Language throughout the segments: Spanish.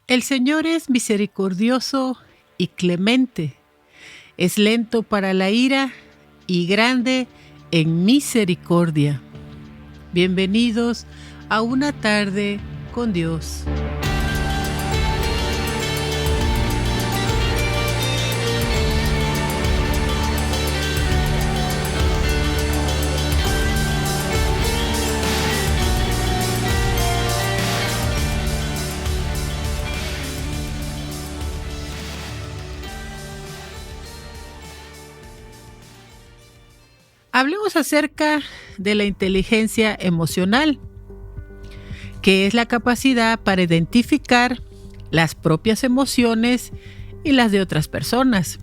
El Señor es misericordioso y clemente, es lento para la ira y grande en misericordia. Bienvenidos a una tarde con Dios. Hablemos acerca de la inteligencia emocional, que es la capacidad para identificar las propias emociones y las de otras personas,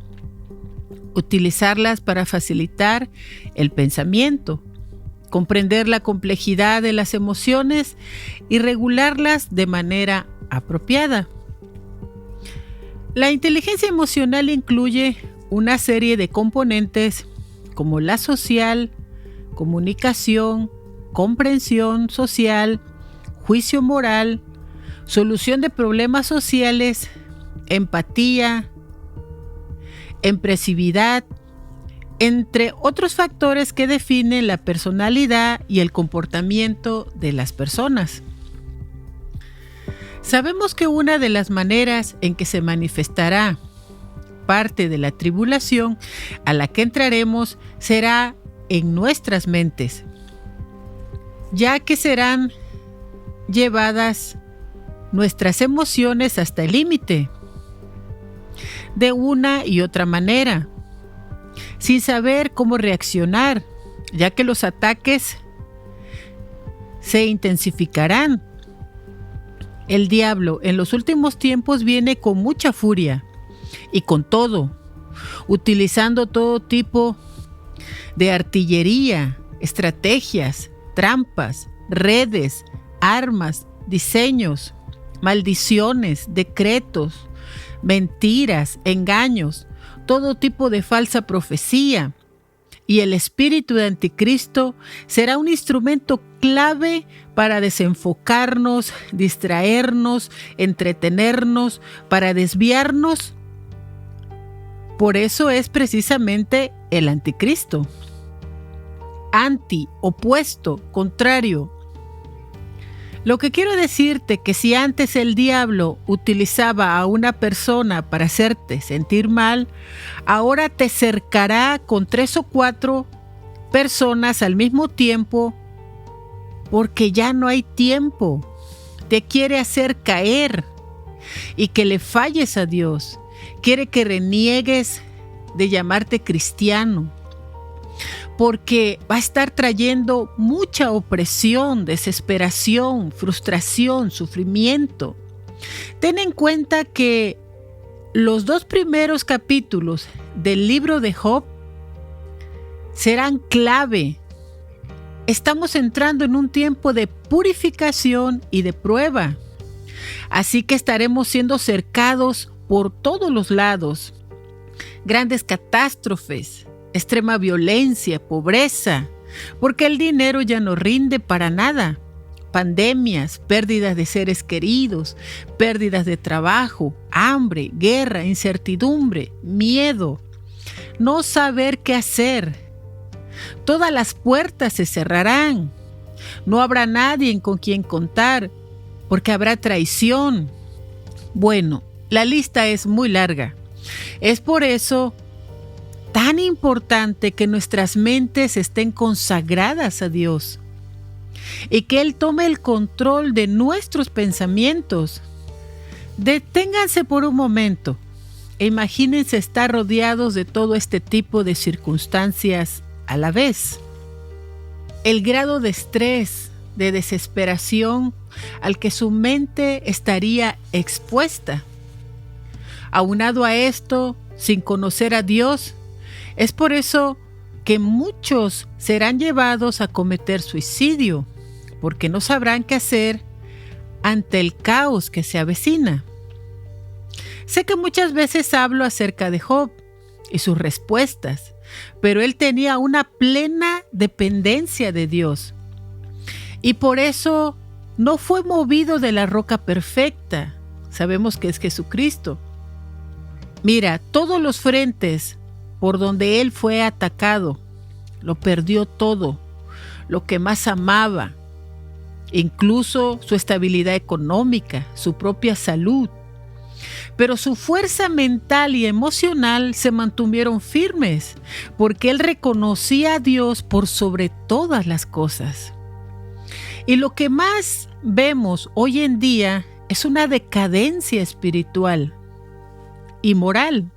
utilizarlas para facilitar el pensamiento, comprender la complejidad de las emociones y regularlas de manera apropiada. La inteligencia emocional incluye una serie de componentes como la social, comunicación, comprensión social, juicio moral, solución de problemas sociales, empatía, expresividad, entre otros factores que definen la personalidad y el comportamiento de las personas. Sabemos que una de las maneras en que se manifestará parte de la tribulación a la que entraremos será en nuestras mentes, ya que serán llevadas nuestras emociones hasta el límite, de una y otra manera, sin saber cómo reaccionar, ya que los ataques se intensificarán. El diablo en los últimos tiempos viene con mucha furia y con todo, utilizando todo tipo de artillería, estrategias, trampas, redes, armas, diseños, maldiciones, decretos, mentiras, engaños, todo tipo de falsa profecía. Y el espíritu de Anticristo será un instrumento clave para desenfocarnos, distraernos, entretenernos, para desviarnos. Por eso es precisamente el Anticristo. Anti, opuesto, contrario. Lo que quiero decirte que si antes el diablo utilizaba a una persona para hacerte sentir mal, ahora te cercará con 3 o 4 personas al mismo tiempo, porque ya no hay tiempo. Te quiere hacer caer y que le falles a Dios. Quiere que reniegues de llamarte cristiano, porque va a estar trayendo mucha opresión, desesperación, frustración, sufrimiento. Ten en cuenta que los 2 primeros capítulos del libro de Job serán clave. Estamos entrando en un tiempo de purificación y de prueba, así que estaremos siendo cercados por todos los lados. Grandes catástrofes, extrema violencia, pobreza, porque el dinero ya no rinde para nada. Pandemias, pérdidas de seres queridos, pérdidas de trabajo, hambre, guerra, incertidumbre, miedo, no saber qué hacer. Todas las puertas se cerrarán. No habrá nadie con quien contar, porque habrá traición. Bueno, la lista es muy larga. Es por eso tan importante que nuestras mentes estén consagradas a Dios y que Él tome el control de nuestros pensamientos. Deténganse por un momento e imagínense estar rodeados de todo este tipo de circunstancias a la vez. El grado de estrés, de desesperación al que su mente estaría expuesta. Aunado a esto, sin conocer a Dios, es por eso que muchos serán llevados a cometer suicidio, porque no sabrán qué hacer ante el caos que se avecina. Sé que muchas veces hablo acerca de Job y sus respuestas, pero él tenía una plena dependencia de Dios. Y por eso no fue movido de la roca perfecta, sabemos que es Jesucristo. Mira, todos los frentes por donde Él fue atacado, lo perdió todo, lo que más amaba, incluso su estabilidad económica, su propia salud. Pero su fuerza mental y emocional se mantuvieron firmes, porque Él reconocía a Dios por sobre todas las cosas. Y lo que más vemos hoy en día es una decadencia espiritual y moral.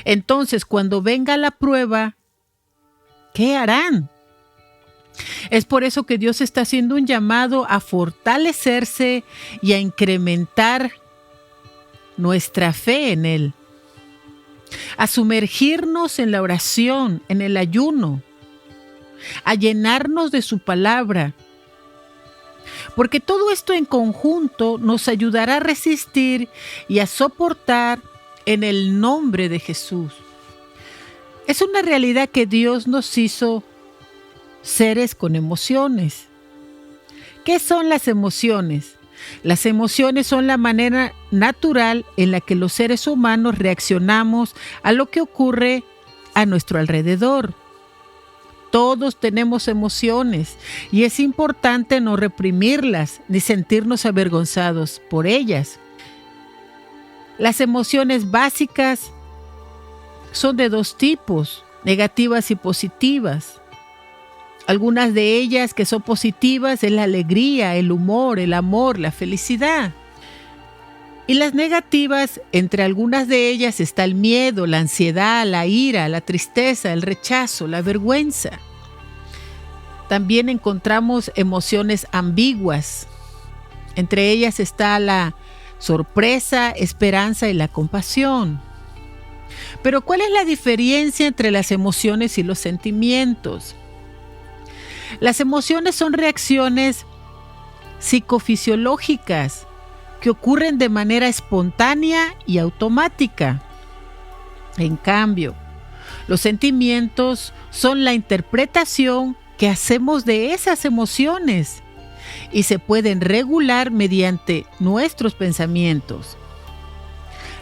Entonces, cuando venga la prueba, ¿qué harán? Es por eso que Dios está haciendo un llamado a fortalecerse y a incrementar nuestra fe en Él, a sumergirnos en la oración, en el ayuno, a llenarnos de su palabra, porque todo esto en conjunto nos ayudará a resistir y a soportar en el nombre de Jesús. Es una realidad que Dios nos hizo seres con emociones. ¿Qué son las emociones? Las emociones son la manera natural en la que los seres humanos reaccionamos a lo que ocurre a nuestro alrededor. Todos tenemos emociones y es importante no reprimirlas ni sentirnos avergonzados por ellas. Las emociones básicas son de dos tipos, negativas y positivas. Algunas de ellas que son positivas es la alegría, el humor, el amor, la felicidad. Y las negativas, entre algunas de ellas está el miedo, la ansiedad, la ira, la tristeza, el rechazo, la vergüenza. También encontramos emociones ambiguas. Entre ellas está la sorpresa, esperanza y la compasión. Pero ¿cuál es la diferencia entre las emociones y los sentimientos? Las emociones son reacciones psicofisiológicas que ocurren de manera espontánea y automática. En cambio, los sentimientos son la interpretación que hacemos de esas emociones y se pueden regular mediante nuestros pensamientos.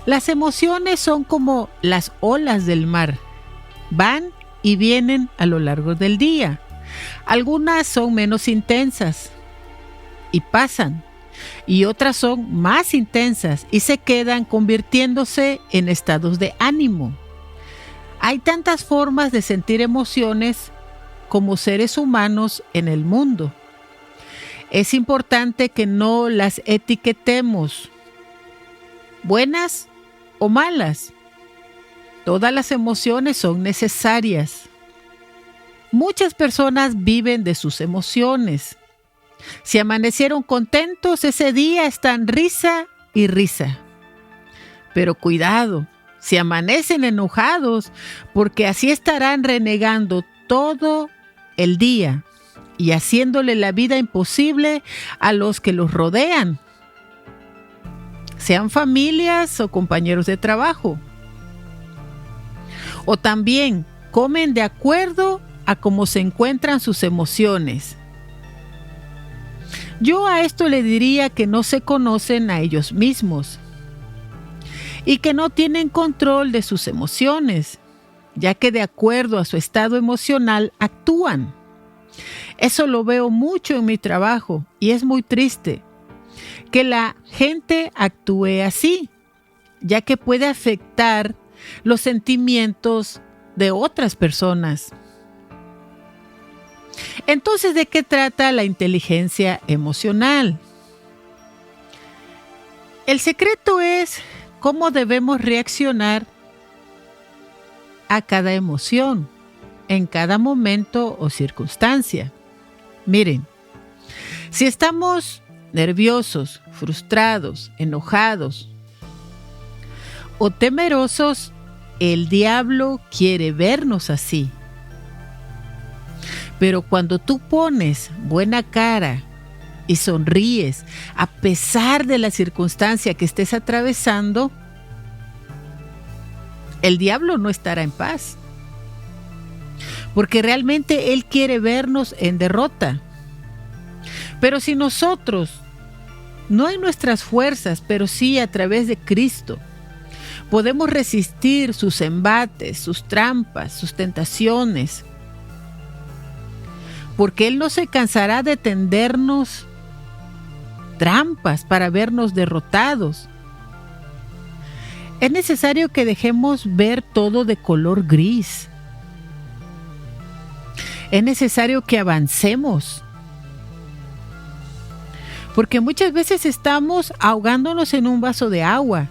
Las emociones son como las olas del mar, van y vienen a lo largo del día. Algunas son menos intensas y pasan, y otras son más intensas y se quedan convirtiéndose en estados de ánimo. Hay tantas formas de sentir emociones como seres humanos en el mundo. Es importante que no las etiquetemos, buenas o malas. Todas las emociones son necesarias. Muchas personas viven de sus emociones. Si amanecieron contentos, ese día están risa y risa. Pero cuidado, si amanecen enojados, porque así estarán renegando todo el día y haciéndole la vida imposible a los que los rodean, sean familias o compañeros de trabajo. O también comen de acuerdo a cómo se encuentran sus emociones. Yo a esto le diría que no se conocen a ellos mismos y que no tienen control de sus emociones, ya que de acuerdo a su estado emocional actúan. Eso lo veo mucho en mi trabajo y es muy triste que la gente actúe así, ya que puede afectar los sentimientos de otras personas. Entonces, ¿de qué trata la inteligencia emocional? El secreto es cómo debemos reaccionar a cada emoción, en cada momento o circunstancia. Miren, si estamos nerviosos, frustrados, enojados o temerosos, el diablo quiere vernos así. Pero cuando tú pones buena cara y sonríes a pesar de la circunstancia que estés atravesando, el diablo no estará en paz. Porque realmente él quiere vernos en derrota. Pero si nosotros no en nuestras fuerzas, pero sí a través de Cristo. Podemos resistir sus embates, sus trampas, sus tentaciones, porque Él no se cansará de tendernos trampas para vernos derrotados. Es necesario que dejemos ver todo de color gris. Es necesario que avancemos, porque muchas veces estamos ahogándonos en un vaso de agua.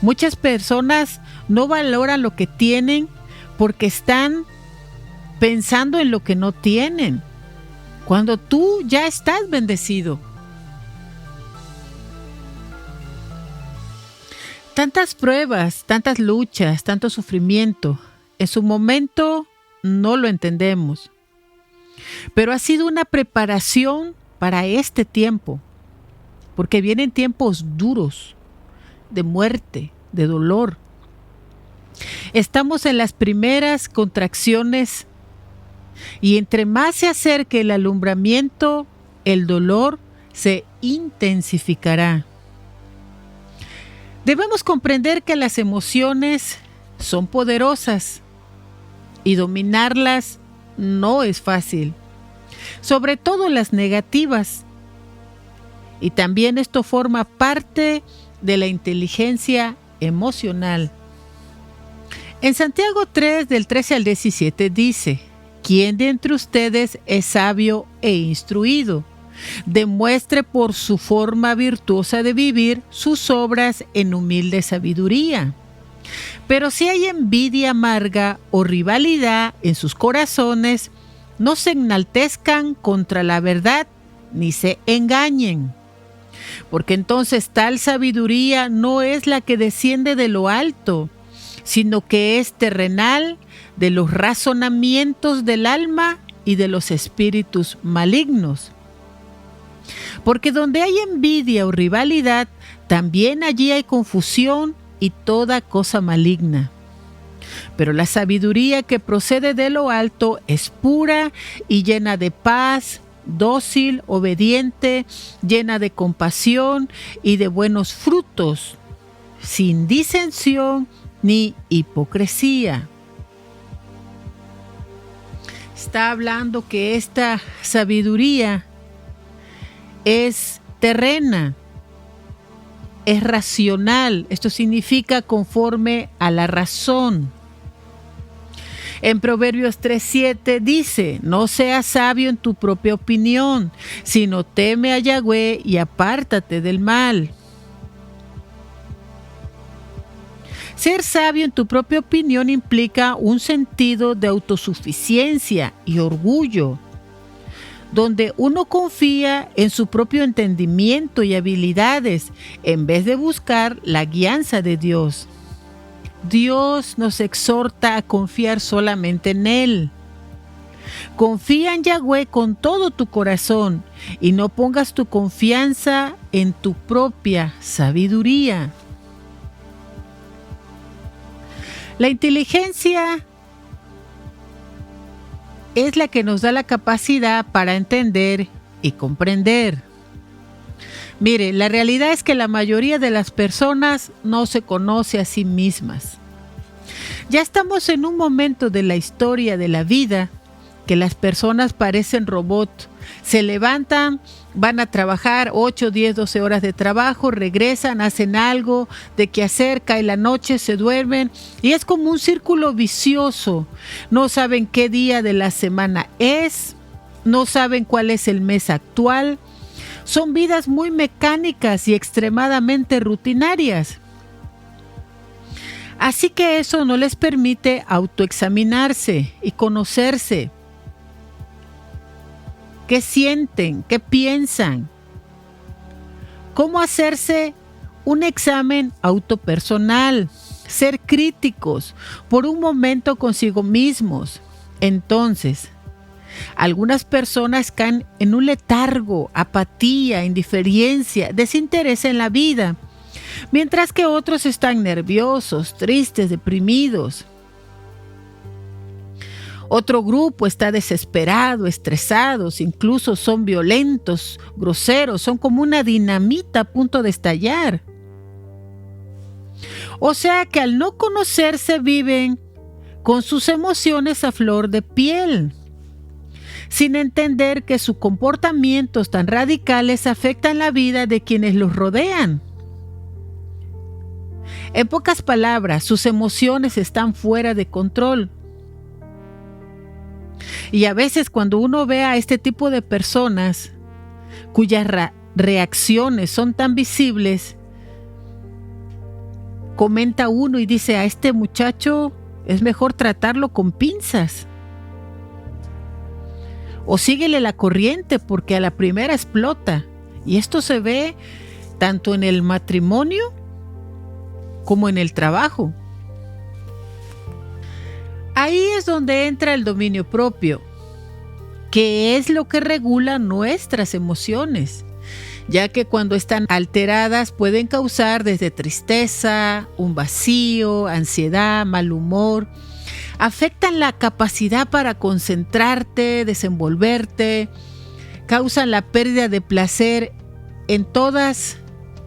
Muchas personas no valoran lo que tienen porque están pensando en lo que no tienen, cuando tú ya estás bendecido. Tantas pruebas, tantas luchas, tanto sufrimiento, en su momento no lo entendemos, pero ha sido una preparación para este tiempo, porque vienen tiempos duros, de muerte, de dolor. Estamos en las primeras contracciones y entre más se acerque el alumbramiento, el dolor se intensificará. Debemos comprender que las emociones son poderosas y dominarlas no es fácil, sobre todo las negativas. Y también esto forma parte de la inteligencia emocional. En Santiago 3, del 13 al 17 dice: ¿Quién de entre ustedes es sabio e instruido? Demuestre por su forma virtuosa de vivir sus obras en humilde sabiduría. Pero si hay envidia amarga o rivalidad en sus corazones, no se enaltezcan contra la verdad, ni se engañen. Porque entonces tal sabiduría no es la que desciende de lo alto, sino que es terrenal, de los razonamientos del alma y de los espíritus malignos. Porque donde hay envidia o rivalidad, también allí hay confusión y toda cosa maligna. Pero la sabiduría que procede de lo alto es pura y llena de paz, dócil, obediente, llena de compasión y de buenos frutos, sin disensión ni hipocresía. Está hablando que esta sabiduría es terrena, es racional. Esto significa conforme a la razón. En Proverbios 3:7 dice: no seas sabio en tu propia opinión, sino teme a Yahweh y apártate del mal. Ser sabio en tu propia opinión implica un sentido de autosuficiencia y orgullo, donde uno confía en su propio entendimiento y habilidades en vez de buscar la guianza de Dios. Dios nos exhorta a confiar solamente en Él. Confía en Yahweh con todo tu corazón y no pongas tu confianza en tu propia sabiduría. La inteligencia es la que nos da la capacidad para entender y comprender. Mire, la realidad es que la mayoría de las personas no se conoce a sí mismas. Ya estamos en un momento de la historia de la vida que las personas parecen robots. Se levantan, van a trabajar 8, 10, 12 horas de trabajo, regresan, hacen algo de qué hacer, cae la noche, se duermen y es como un círculo vicioso. No saben qué día de la semana es, no saben cuál es el mes actual. Son vidas muy mecánicas y extremadamente rutinarias. Así que eso no les permite autoexaminarse y conocerse. ¿Qué sienten? ¿Qué piensan? ¿Cómo hacerse un examen autopersonal? Ser críticos por un momento consigo mismos. Entonces, algunas personas caen en un letargo, apatía, indiferencia, desinterés en la vida, mientras que otros están nerviosos, tristes, deprimidos. Otro grupo está desesperado, estresados, incluso son violentos, groseros, son como una dinamita a punto de estallar. O sea que al no conocerse viven con sus emociones a flor de piel, sin entender que sus comportamientos tan radicales afectan la vida de quienes los rodean. En pocas palabras, sus emociones están fuera de control. Y a veces cuando uno ve a este tipo de personas cuyas reacciones son tan visibles, comenta uno y dice: a este muchacho es mejor tratarlo con pinzas. O síguele la corriente porque a la primera explota. Y esto se ve tanto en el matrimonio como en el trabajo. Ahí es donde entra el dominio propio, que es lo que regula nuestras emociones, ya que cuando están alteradas pueden causar desde tristeza, un vacío, ansiedad, mal humor. Afectan la capacidad para concentrarte, desenvolverte, causan la pérdida de placer en todas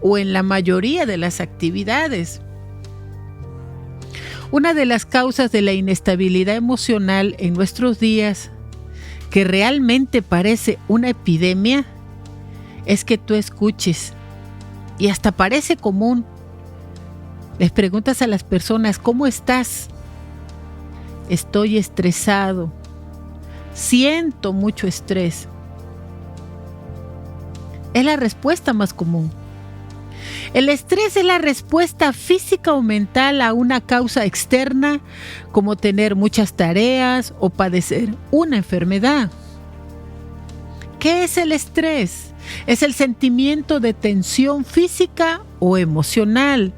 o en la mayoría de las actividades. Una de las causas de la inestabilidad emocional en nuestros días, que realmente parece una epidemia, es que tú escuches, y hasta parece común, les preguntas a las personas: ¿cómo estás? Estoy estresado, siento mucho estrés. Es la respuesta más común. El estrés es la respuesta física o mental a una causa externa, como tener muchas tareas o padecer una enfermedad. ¿Qué es el estrés? Es el sentimiento de tensión física o emocional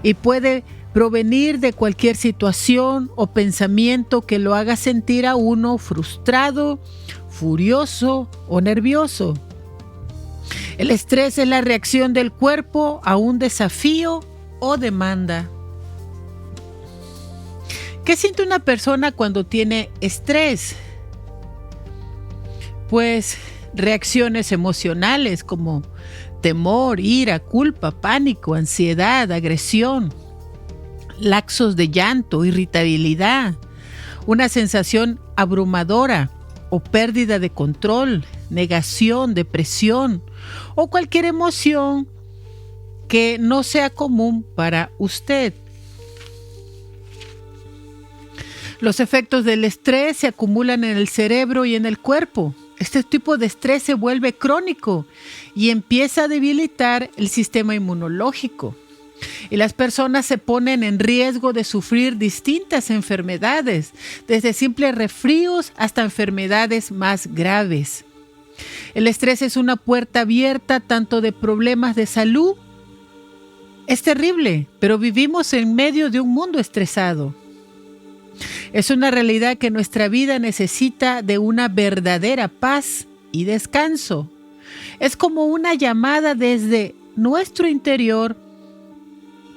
y puede provenir de cualquier situación o pensamiento que lo haga sentir a uno frustrado, furioso o nervioso. El estrés es la reacción del cuerpo a un desafío o demanda. ¿Qué siente una persona cuando tiene estrés? Pues reacciones emocionales como temor, ira, culpa, pánico, ansiedad, agresión, lapsos de llanto, irritabilidad, una sensación abrumadora o pérdida de control, negación, depresión o cualquier emoción que no sea común para usted. Los efectos del estrés se acumulan en el cerebro y en el cuerpo. Este tipo de estrés se vuelve crónico y empieza a debilitar el sistema inmunológico. Y las personas se ponen en riesgo de sufrir distintas enfermedades, desde simples resfríos hasta enfermedades más graves. El estrés es una puerta abierta tanto de problemas de salud. Es terrible, pero vivimos en medio de un mundo estresado. Es una realidad que nuestra vida necesita de una verdadera paz y descanso. Es como una llamada desde nuestro interior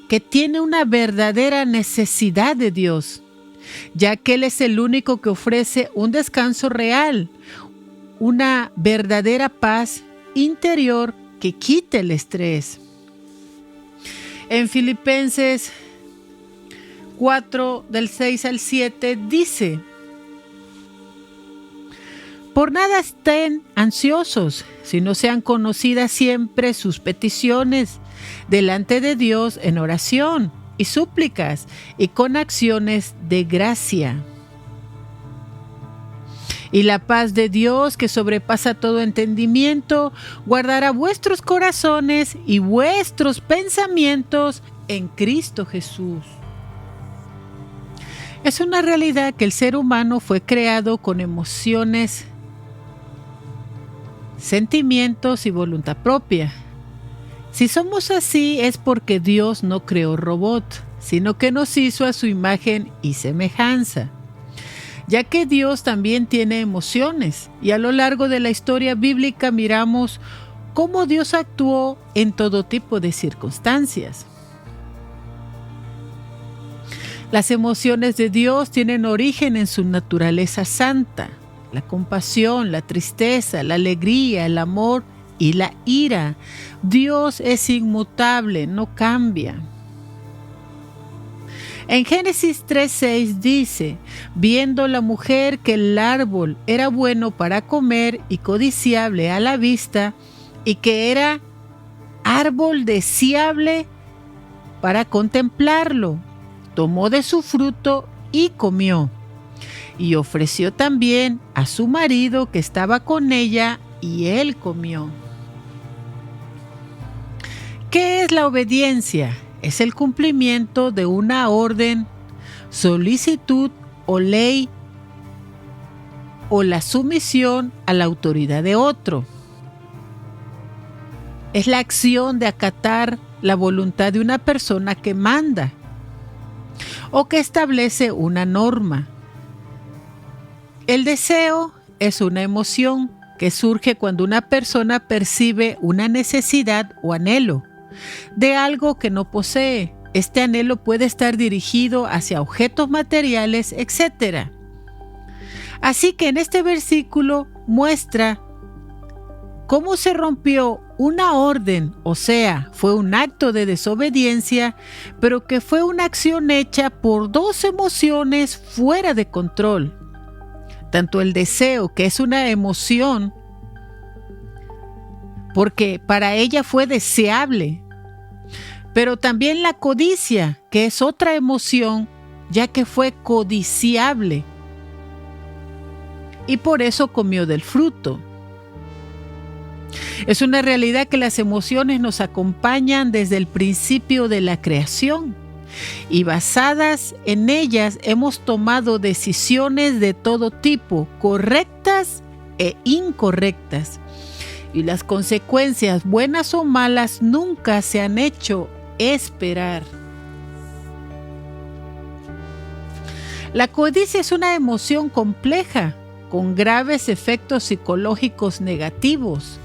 que tiene una verdadera necesidad de Dios, ya que Él es el único que ofrece un descanso real, una verdadera paz interior que quite el estrés. En Filipenses 4, del 6 al 7 dice: por nada estén ansiosos, sino sean conocidas siempre sus peticiones delante de Dios en oración y súplicas y con acciones de gracia. Y la paz de Dios, que sobrepasa todo entendimiento, guardará vuestros corazones y vuestros pensamientos en Cristo Jesús. Es una realidad que el ser humano fue creado con emociones, sentimientos y voluntad propia. Si somos así es porque Dios no creó robot, sino que nos hizo a su imagen y semejanza, ya que Dios también tiene emociones, y a lo largo de la historia bíblica miramos cómo Dios actuó en todo tipo de circunstancias. Las emociones de Dios tienen origen en su naturaleza santa: la compasión, la tristeza, la alegría, el amor y la ira. Dios es inmutable, no cambia. En Génesis 3:6 dice: viendo la mujer que el árbol era bueno para comer y codiciable a la vista, y que era árbol deseable para contemplarlo, tomó de su fruto y comió, y ofreció también a su marido que estaba con ella, y él comió. ¿Qué es la obediencia? Es el cumplimiento de una orden, solicitud o ley, o la sumisión a la autoridad de otro. Es la acción de acatar la voluntad de una persona que manda o que establece una norma. El deseo es una emoción que surge cuando una persona percibe una necesidad o anhelo de algo que no posee. Este anhelo puede estar dirigido hacia objetos materiales, etc. Así que en este versículo muestra cómo se rompió una orden, o sea, fue un acto de desobediencia, pero que fue una acción hecha por dos emociones fuera de control. Tanto el deseo, que es una emoción, porque para ella fue deseable, pero también la codicia, que es otra emoción, ya que fue codiciable, y por eso comió del fruto. Es una realidad que las emociones nos acompañan desde el principio de la creación, y basadas en ellas hemos tomado decisiones de todo tipo, correctas e incorrectas, y las consecuencias, buenas o malas, nunca se han hecho esperar. La codicia es una emoción compleja, con graves efectos psicológicos negativos,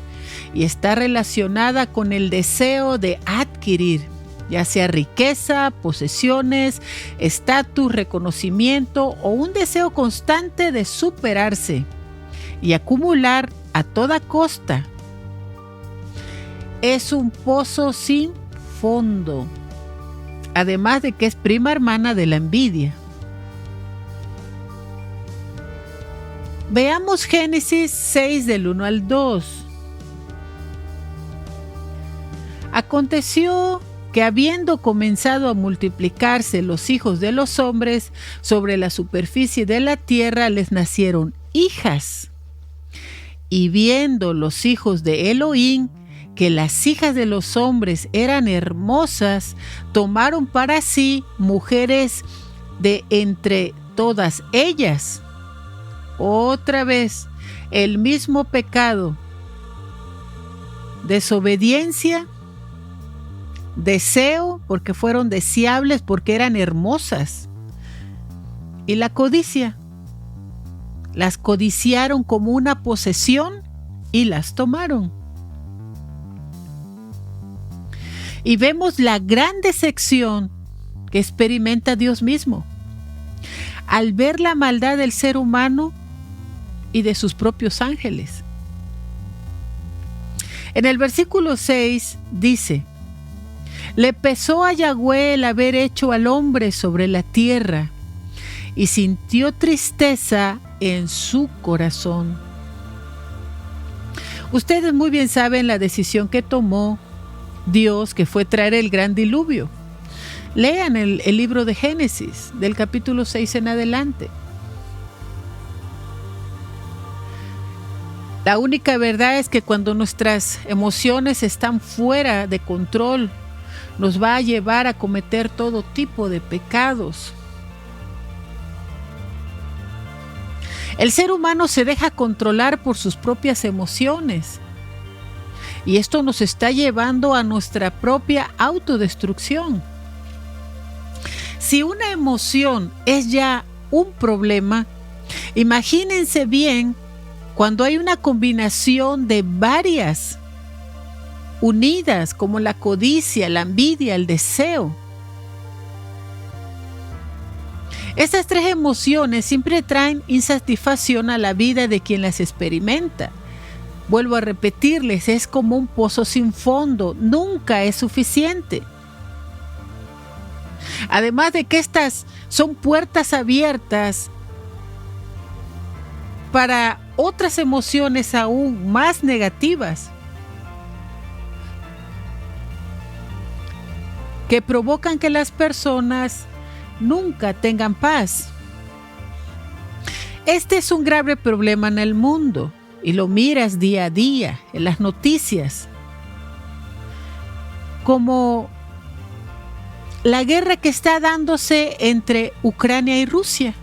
y está relacionada con el deseo de adquirir, ya sea riqueza, posesiones, estatus, reconocimiento o un deseo constante de superarse y acumular a toda costa. Es un pozo sin fondo, además de que es prima hermana de la envidia. Veamos Génesis 6 del 1 al 2. Aconteció que habiendo comenzado a multiplicarse los hijos de los hombres sobre la superficie de la tierra, les nacieron hijas. Y viendo los hijos de Elohim que las hijas de los hombres eran hermosas, tomaron para sí mujeres de entre todas ellas. Otra vez, el mismo pecado: desobediencia, deseo, porque fueron deseables, porque eran hermosas, y la codicia. Las codiciaron como una posesión y las tomaron. Y vemos la gran decepción que experimenta Dios mismo al ver la maldad del ser humano y de sus propios ángeles. En el versículo 6 dice: le pesó a Yahweh el haber hecho al hombre sobre la tierra, y sintió tristeza en su corazón. Ustedes muy bien saben la decisión que tomó Dios, que fue traer el gran diluvio. Lean el libro de Génesis, del capítulo 6 en adelante. La única verdad es que cuando nuestras emociones están fuera de control, nos va a llevar a cometer todo tipo de pecados. El ser humano se deja controlar por sus propias emociones, y esto nos está llevando a nuestra propia autodestrucción. Si una emoción es ya un problema, imagínense bien cuando hay una combinación de varias unidas, como la codicia, la envidia, el deseo. Estas tres emociones siempre traen insatisfacción a la vida de quien las experimenta. Vuelvo a repetirles, es como un pozo sin fondo, nunca es suficiente. Además de que estas son puertas abiertas para otras emociones aún más negativas que provocan que las personas nunca tengan paz. Este es un grave problema en el mundo y lo miras día a día en las noticias, como la guerra que está dándose entre Ucrania y Rusia,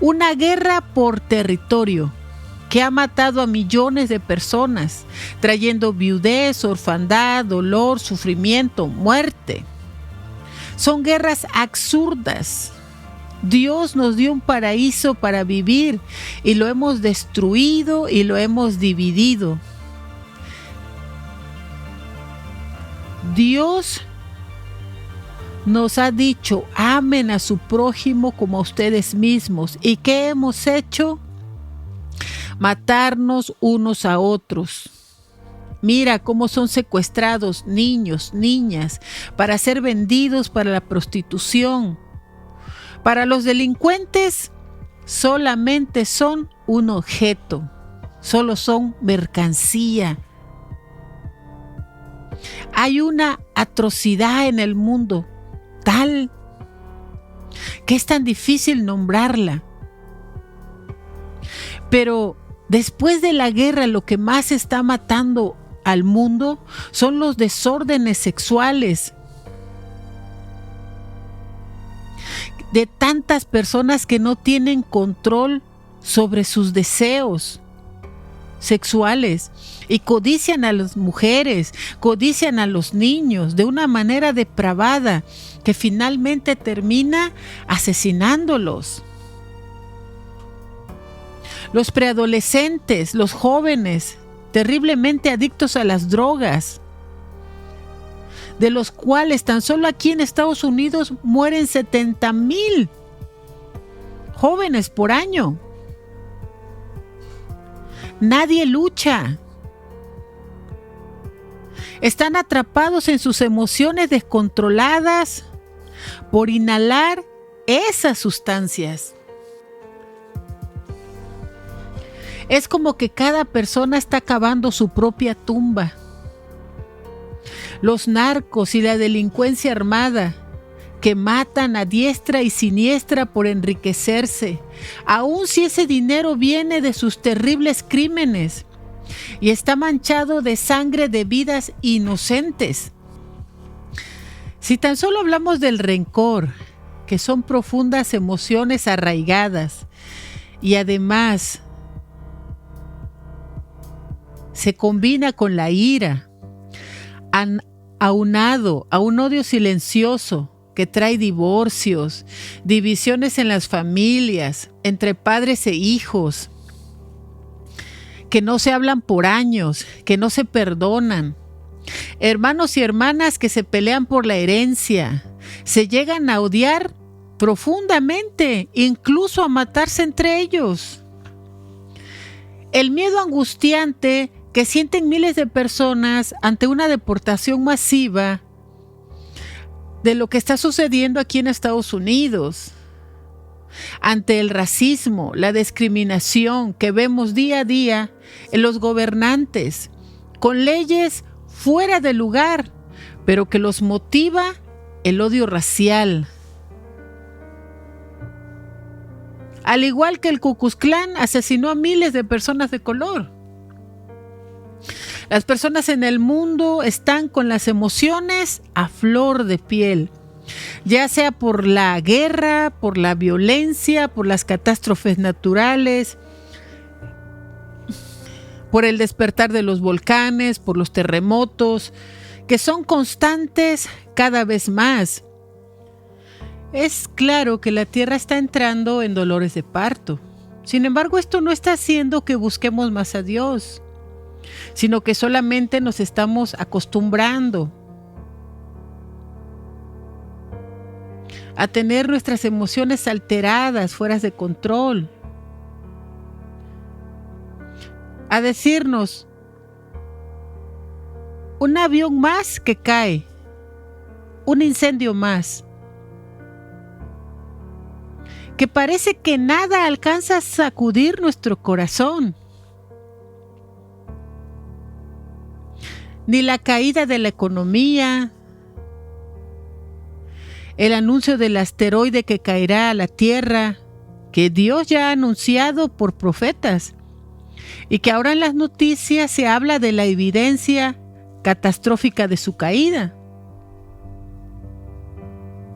una guerra por territorio que ha matado a millones de personas, trayendo viudez, orfandad, dolor, sufrimiento, muerte. Son guerras absurdas. Dios nos dio un paraíso para vivir y lo hemos destruido y lo hemos dividido. Dios nos ha dicho, amen a su prójimo como a ustedes mismos. ¿Y qué hemos hecho? Matarnos unos a otros. Mira cómo son secuestrados niños, niñas, para ser vendidos para la prostitución. Para los delincuentes, solamente son un objeto, solo son mercancía. Hay una atrocidad en el mundo tal que es tan difícil nombrarla. Pero después de la guerra, lo que más está matando al mundo son los desórdenes sexuales de tantas personas que no tienen control sobre sus deseos sexuales y codician a las mujeres, codician a los niños de una manera depravada que finalmente termina asesinándolos. Los preadolescentes, los jóvenes, terriblemente adictos a las drogas, de los cuales tan solo aquí en Estados Unidos mueren 70,000 jóvenes por año. Nadie lucha. Están atrapados en sus emociones descontroladas por inhalar esas sustancias. Es como que cada persona está cavando su propia tumba. Los narcos y la delincuencia armada que matan a diestra y siniestra por enriquecerse, aun si ese dinero viene de sus terribles crímenes y está manchado de sangre de vidas inocentes. Si tan solo hablamos del rencor, que son profundas emociones arraigadas y además se combina con la ira, aunado a un odio silencioso que trae divorcios, divisiones en las familias, entre padres e hijos, que no se hablan por años, que no se perdonan, hermanos y hermanas que se pelean por la herencia, se llegan a odiar profundamente, incluso a matarse entre ellos. El miedo angustiante que sienten miles de personas ante una deportación masiva de lo que está sucediendo aquí en Estados Unidos, ante el racismo, la discriminación que vemos día a día en los gobernantes, con leyes fuera de lugar, pero que los motiva el odio racial. Al igual que el Ku Klux Klan asesinó a miles de personas de color. Las personas en el mundo están con las emociones a flor de piel, ya sea por la guerra, por la violencia, por las catástrofes naturales, por el despertar de los volcanes, por los terremotos, que son constantes cada vez más. Es claro que la tierra está entrando en dolores de parto. Sin embargo, esto no está haciendo que busquemos más a Dios, sino que solamente nos estamos acostumbrando a tener nuestras emociones alteradas, fuera de control, a decirnos, un avión más que cae, un incendio más, que parece que nada alcanza a sacudir nuestro corazón, ni la caída de la economía, el anuncio del asteroide que caerá a la Tierra, que Dios ya ha anunciado por profetas, y que ahora en las noticias se habla de la evidencia catastrófica de su caída.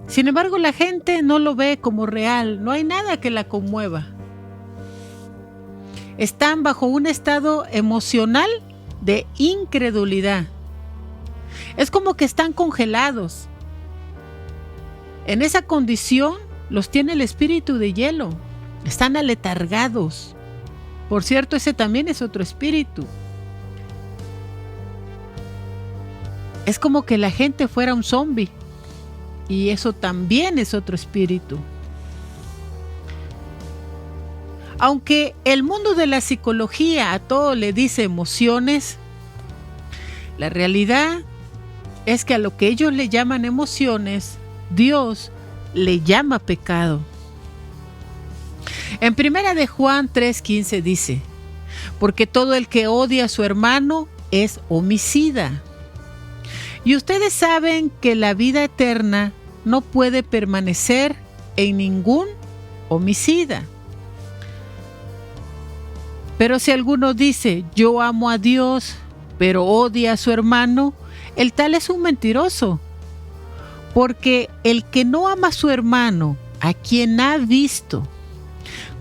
Sin embargo, la gente no lo ve como real, no hay nada que la conmueva. Están bajo un estado emocional de incredulidad. Es como que están congelados. En esa condición los tiene el espíritu de hielo. Están aletargados. Por cierto, ese también es otro espíritu. Es como que la gente fuera un zombie. Y eso también es otro espíritu. Aunque el mundo de la psicología a todo le dice emociones, la realidad es que a lo que ellos le llaman emociones, Dios le llama pecado. En 1 de Juan 3:15 dice, porque todo el que odia a su hermano es homicida. Y ustedes saben que la vida eterna no puede permanecer en ningún homicida. Pero si alguno dice, yo amo a Dios, pero odia a su hermano, el tal es un mentiroso. Porque el que no ama a su hermano, a quien ha visto,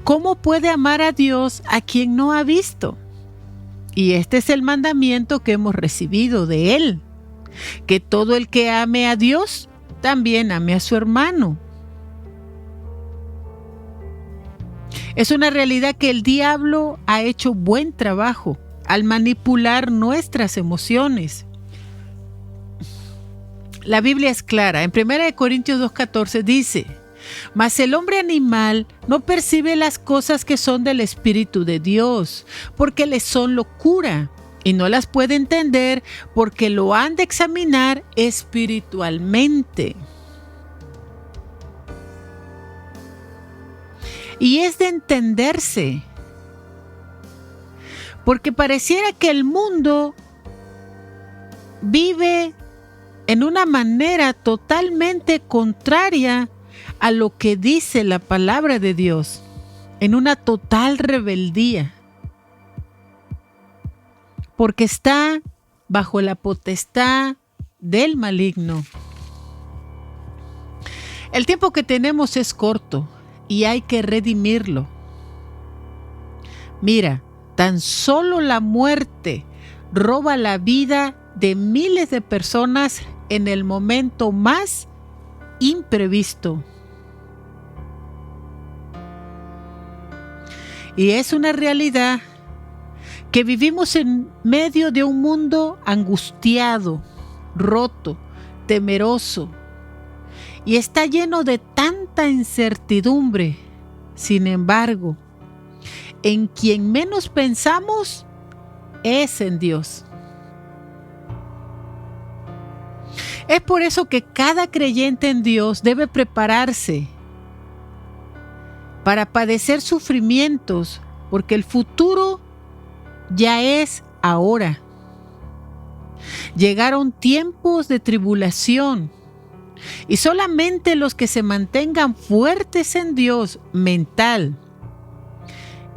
¿cómo puede amar a Dios a quien no ha visto? Y este es el mandamiento que hemos recibido de Él, que todo el que ame a Dios, también ame a su hermano. Es una realidad que el diablo ha hecho buen trabajo al manipular nuestras emociones. La Biblia es clara. En 1 Corintios 2:14 dice, mas el hombre animal no percibe las cosas que son del Espíritu de Dios, porque les son locura, y no las puede entender porque lo han de examinar espiritualmente. Y es de entenderse, porque pareciera que el mundo vive en una manera totalmente contraria a lo que dice la palabra de Dios, en una total rebeldía, porque está bajo la potestad del maligno. El tiempo que tenemos es corto y hay que redimirlo. Mira, tan solo la muerte roba la vida de miles de personas en el momento más imprevisto. Y es una realidad que vivimos en medio de un mundo angustiado, roto, temeroso, y está lleno de tanta incertidumbre. Sin embargo, en quien menos pensamos es en Dios. Es por eso que cada creyente en Dios debe prepararse para padecer sufrimientos, porque el futuro ya es ahora. Llegaron tiempos de tribulación y solamente los que se mantengan fuertes en Dios mental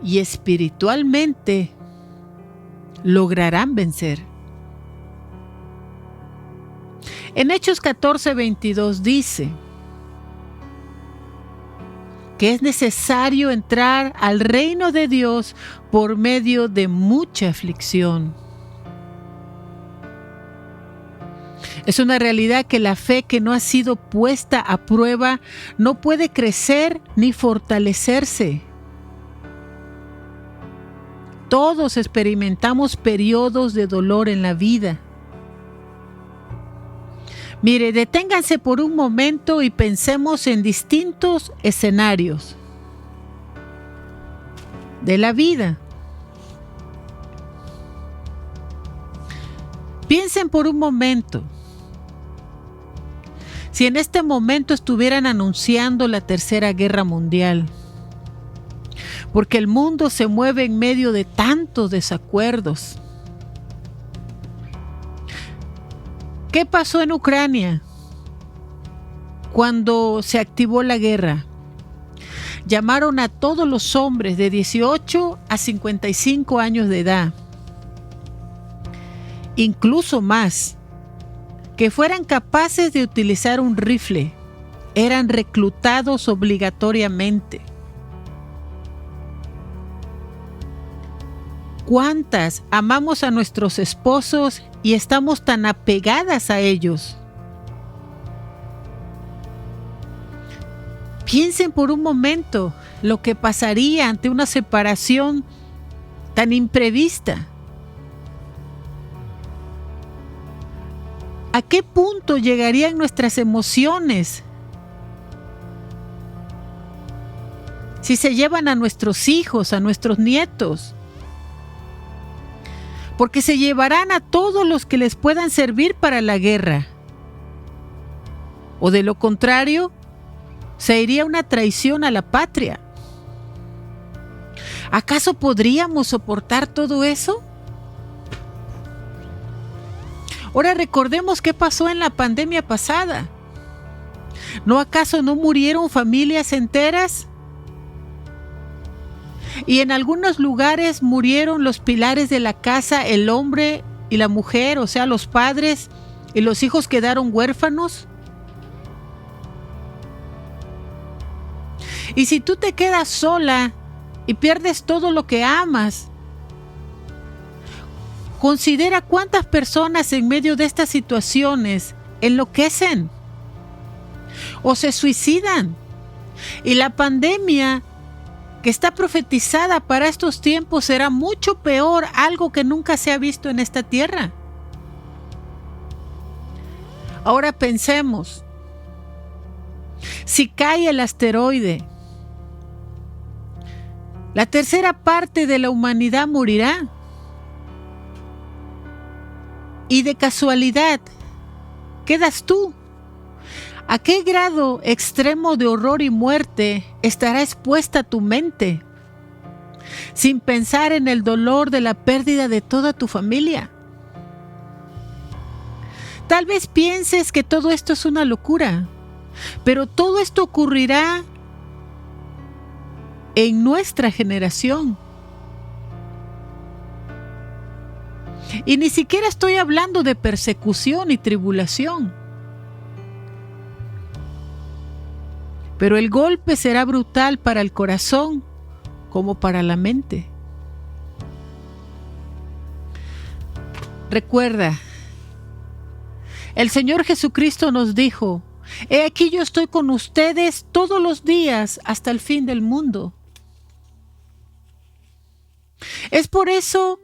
y espiritualmente lograrán vencer. En Hechos 14:22 dice que es necesario entrar al reino de Dios por medio de mucha aflicción. Es una realidad que la fe que no ha sido puesta a prueba no puede crecer ni fortalecerse. Todos experimentamos periodos de dolor en la vida. Mire, deténganse por un momento y pensemos en distintos escenarios de la vida. Piensen por un momento. Si en este momento estuvieran anunciando la Tercera Guerra Mundial, porque el mundo se mueve en medio de tantos desacuerdos. ¿Qué pasó en Ucrania cuando se activó la guerra? Llamaron a todos los hombres de 18 a 55 años de edad, incluso más, que fueran capaces de utilizar un rifle. Eran reclutados obligatoriamente. ¿Cuántas amamos a nuestros esposos y estamos tan apegadas a ellos? Piensen por un momento lo que pasaría ante una separación tan imprevista. ¿A qué punto llegarían nuestras emociones si se llevan a nuestros hijos, a nuestros nietos? Porque se llevarán a todos los que les puedan servir para la guerra. O de lo contrario, se iría una traición a la patria. ¿Acaso podríamos soportar todo eso? Ahora recordemos qué pasó en la pandemia pasada. ¿No acaso no murieron familias enteras? Y en algunos lugares murieron los pilares de la casa, el hombre y la mujer, o sea, los padres, y los hijos quedaron huérfanos. Y si tú te quedas sola y pierdes todo lo que amas, considera cuántas personas en medio de estas situaciones enloquecen o se suicidan. Y la pandemia que está profetizada para estos tiempos será mucho peor, algo que nunca se ha visto en esta tierra. Ahora pensemos, si cae el asteroide, la tercera parte de la humanidad morirá. Y de casualidad, quedas tú. ¿A qué grado extremo de horror y muerte estará expuesta tu mente? Sin pensar en el dolor de la pérdida de toda tu familia. Tal vez pienses que todo esto es una locura, pero todo esto ocurrirá en nuestra generación. Y ni siquiera estoy hablando de persecución y tribulación. Pero el golpe será brutal para el corazón como para la mente. Recuerda, el Señor Jesucristo nos dijo: he aquí yo estoy con ustedes todos los días hasta el fin del mundo. Es por eso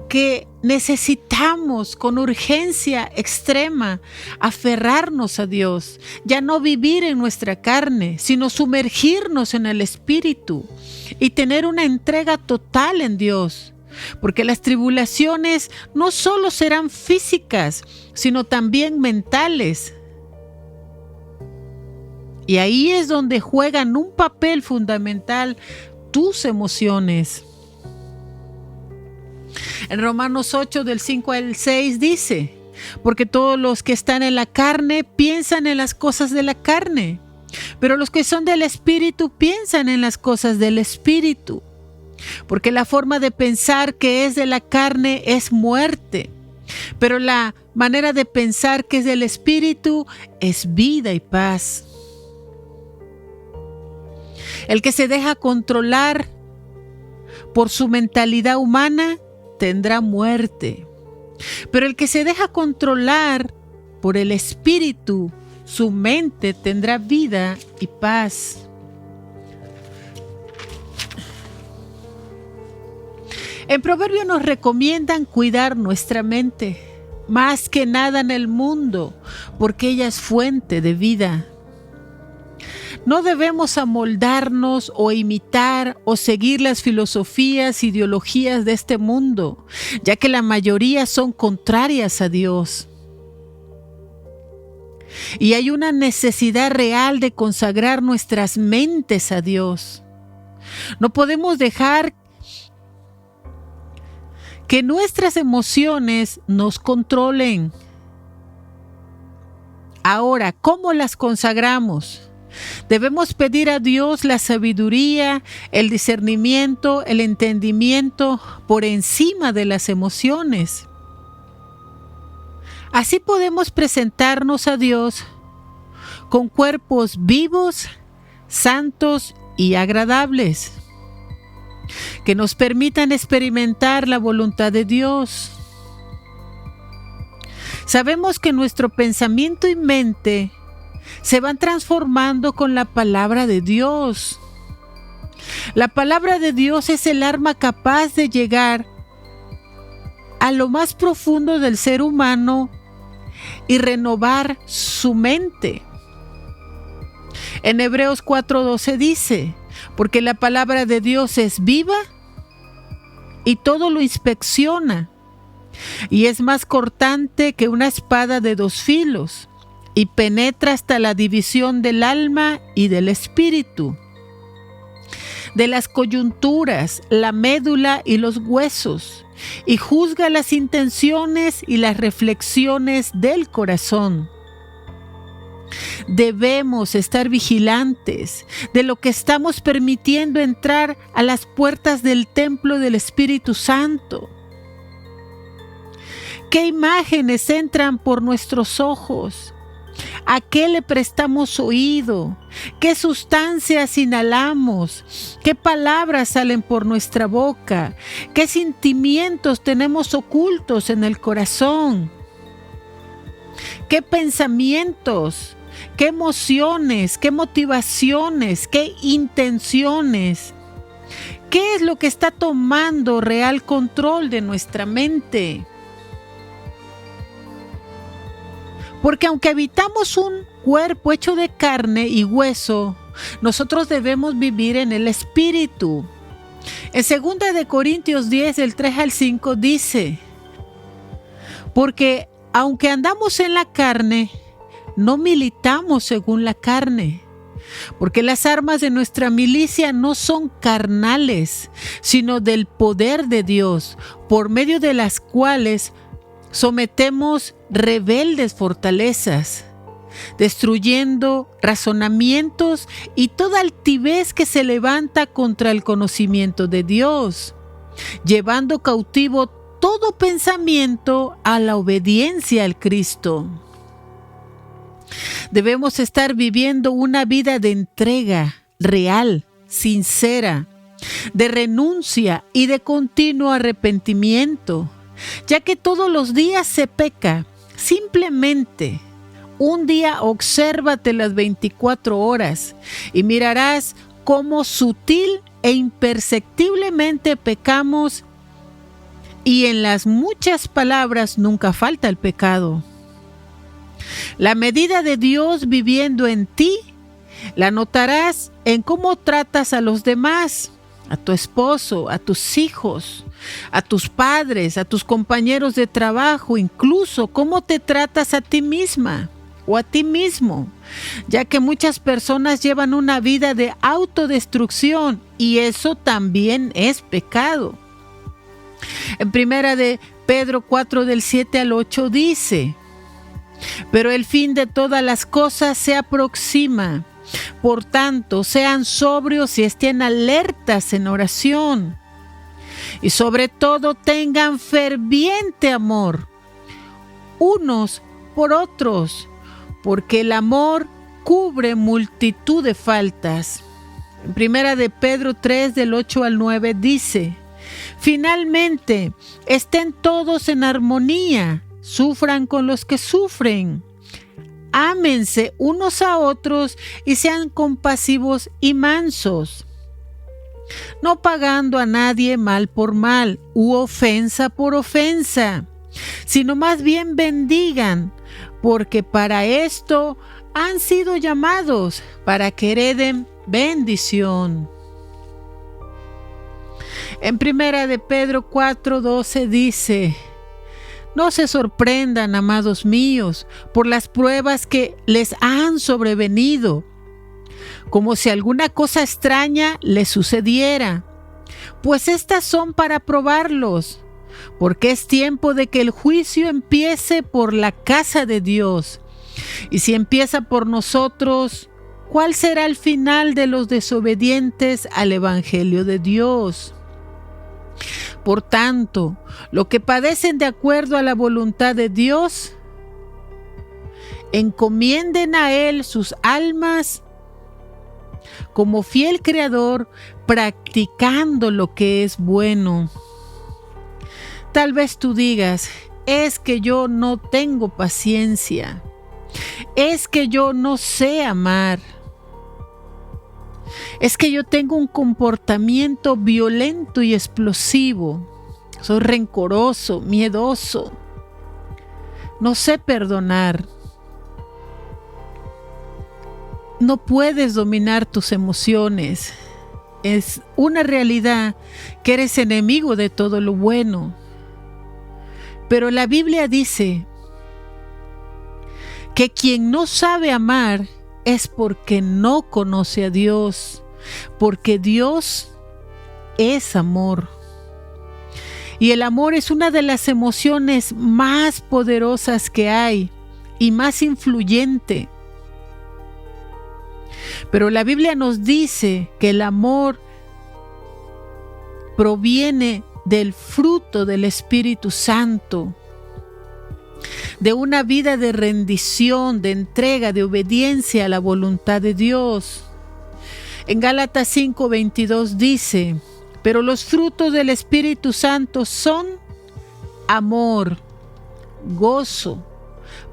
que necesitamos con urgencia extrema aferrarnos a Dios, ya no vivir en nuestra carne, sino sumergirnos en el Espíritu y tener una entrega total en Dios, porque las tribulaciones no solo serán físicas, sino también mentales. Y ahí es donde juegan un papel fundamental tus emociones. En Romanos 8 del 5 al 6 dice: porque todos los que están en la carne piensan en las cosas de la carne, pero los que son del Espíritu piensan en las cosas del Espíritu. Porque la forma de pensar que es de la carne es muerte, pero la manera de pensar que es del Espíritu es vida y paz. El que se deja controlar por su mentalidad humana tendrá muerte, pero el que se deja controlar por el Espíritu, su mente tendrá vida y paz. En Proverbios nos recomiendan cuidar nuestra mente, más que nada en el mundo, porque ella es fuente de vida. No debemos amoldarnos o imitar o seguir las filosofías, ideologías de este mundo, ya que la mayoría son contrarias a Dios. Y hay una necesidad real de consagrar nuestras mentes a Dios. No podemos dejar que nuestras emociones nos controlen. Ahora, ¿cómo las consagramos? Debemos pedir a Dios la sabiduría, el discernimiento, el entendimiento por encima de las emociones. Así podemos presentarnos a Dios con cuerpos vivos, santos y agradables, que nos permitan experimentar la voluntad de Dios. Sabemos que nuestro pensamiento y mente se van transformando con la palabra de Dios. La palabra de Dios es el arma capaz de llegar a lo más profundo del ser humano y renovar su mente. En Hebreos 4:12 dice: porque la palabra de Dios es viva y todo lo inspecciona, y es más cortante que una espada de 2 filos, y penetra hasta la división del alma y del espíritu, de las coyunturas, la médula y los huesos, y juzga las intenciones y las reflexiones del corazón. Debemos estar vigilantes de lo que estamos permitiendo entrar a las puertas del templo del Espíritu Santo. ¿Qué imágenes entran por nuestros ojos? ¿A qué le prestamos oído? ¿Qué sustancias inhalamos? ¿Qué palabras salen por nuestra boca? ¿Qué sentimientos tenemos ocultos en el corazón? ¿Qué pensamientos? ¿Qué emociones? ¿Qué motivaciones? ¿Qué intenciones? ¿Qué es lo que está tomando real control de nuestra mente? Porque aunque habitamos un cuerpo hecho de carne y hueso, nosotros debemos vivir en el Espíritu. En 2 de Corintios 10, del 3 al 5 dice: porque aunque andamos en la carne, no militamos según la carne, porque las armas de nuestra milicia no son carnales, sino del poder de Dios, por medio de las cuales sometemos rebeldes fortalezas, destruyendo razonamientos y toda altivez que se levanta contra el conocimiento de Dios, llevando cautivo todo pensamiento a la obediencia al Cristo. Debemos estar viviendo una vida de entrega real, sincera, de renuncia y de continuo arrepentimiento, ya que todos los días se peca. Simplemente un día obsérvate las 24 horas y mirarás cómo sutil e imperceptiblemente pecamos, y en las muchas palabras nunca falta el pecado. La medida de Dios viviendo en ti la notarás en cómo tratas a los demás, a tu esposo, a tus hijos, a tus padres, a tus compañeros de trabajo, incluso cómo te tratas a ti misma o a ti mismo, ya que muchas personas llevan una vida de autodestrucción y eso también es pecado. En 1 de Pedro 4, del 7 al 8 dice: pero el fin de todas las cosas se aproxima. Por tanto, sean sobrios y estén alertas en oración. Y sobre todo tengan ferviente amor unos por otros, porque el amor cubre multitud de faltas. En 1 de Pedro 3, del 8 al 9 dice: finalmente, estén todos en armonía, sufran con los que sufren, ámense unos a otros y sean compasivos y mansos, no pagando a nadie mal por mal u ofensa por ofensa, sino más bien bendigan, porque para esto han sido llamados, para que hereden bendición. En 1 de Pedro 4:12 dice: no se sorprendan, amados míos, por las pruebas que les han sobrevenido, como si alguna cosa extraña les sucediera, pues estas son para probarlos, porque es tiempo de que el juicio empiece por la casa de Dios. Y si empieza por nosotros, ¿cuál será el final de los desobedientes al Evangelio de Dios? Por tanto, lo que padecen de acuerdo a la voluntad de Dios, encomienden a Él sus almas como fiel creador, practicando lo que es bueno. Tal vez tú digas: es que yo no tengo paciencia, es que yo no sé amar, es que yo tengo un comportamiento violento y explosivo, soy rencoroso, miedoso, no sé perdonar. No puedes dominar tus emociones. Es una realidad que eres enemigo de todo lo bueno. Pero la Biblia dice que quien no sabe amar es porque no conoce a Dios, porque Dios es amor. Y el amor es una de las emociones más poderosas que hay y más influyente. Pero la Biblia nos dice que el amor proviene del fruto del Espíritu Santo, de una vida de rendición, de entrega, de obediencia a la voluntad de Dios. En Gálatas 5:22 dice: pero los frutos del Espíritu Santo son amor, gozo,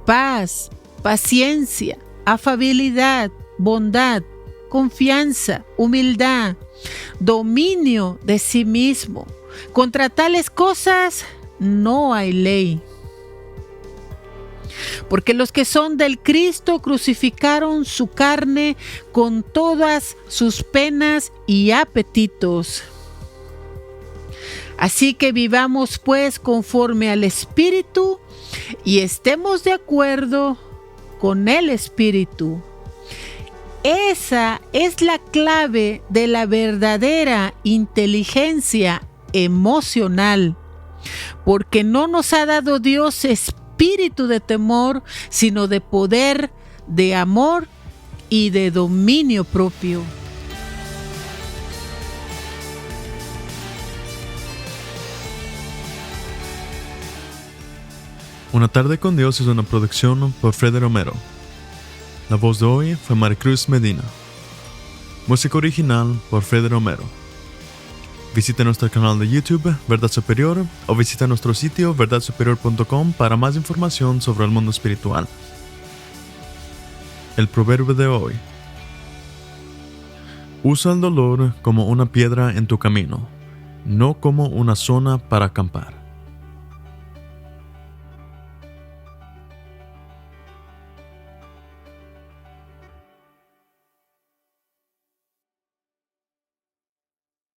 paz, paciencia, afabilidad, bondad, confianza, humildad, dominio de sí mismo. Contra tales cosas no hay ley. Porque los que son del Cristo crucificaron su carne con todas sus penas y apetitos. Así que vivamos pues conforme al Espíritu y estemos de acuerdo con el Espíritu. Esa es la clave de la verdadera inteligencia emocional, porque no nos ha dado Dios espíritu de temor, sino de poder, de amor y de dominio propio. Una tarde con Dios es una producción por Freddy Romero. La voz de hoy fue Maricruz Medina. Música original por Freddy Romero. Visita nuestro canal de YouTube, Verdad Superior, o visita nuestro sitio verdadsuperior.com para más información sobre el mundo espiritual. El proverbio de hoy: usa el dolor como una piedra en tu camino, no como una zona para acampar.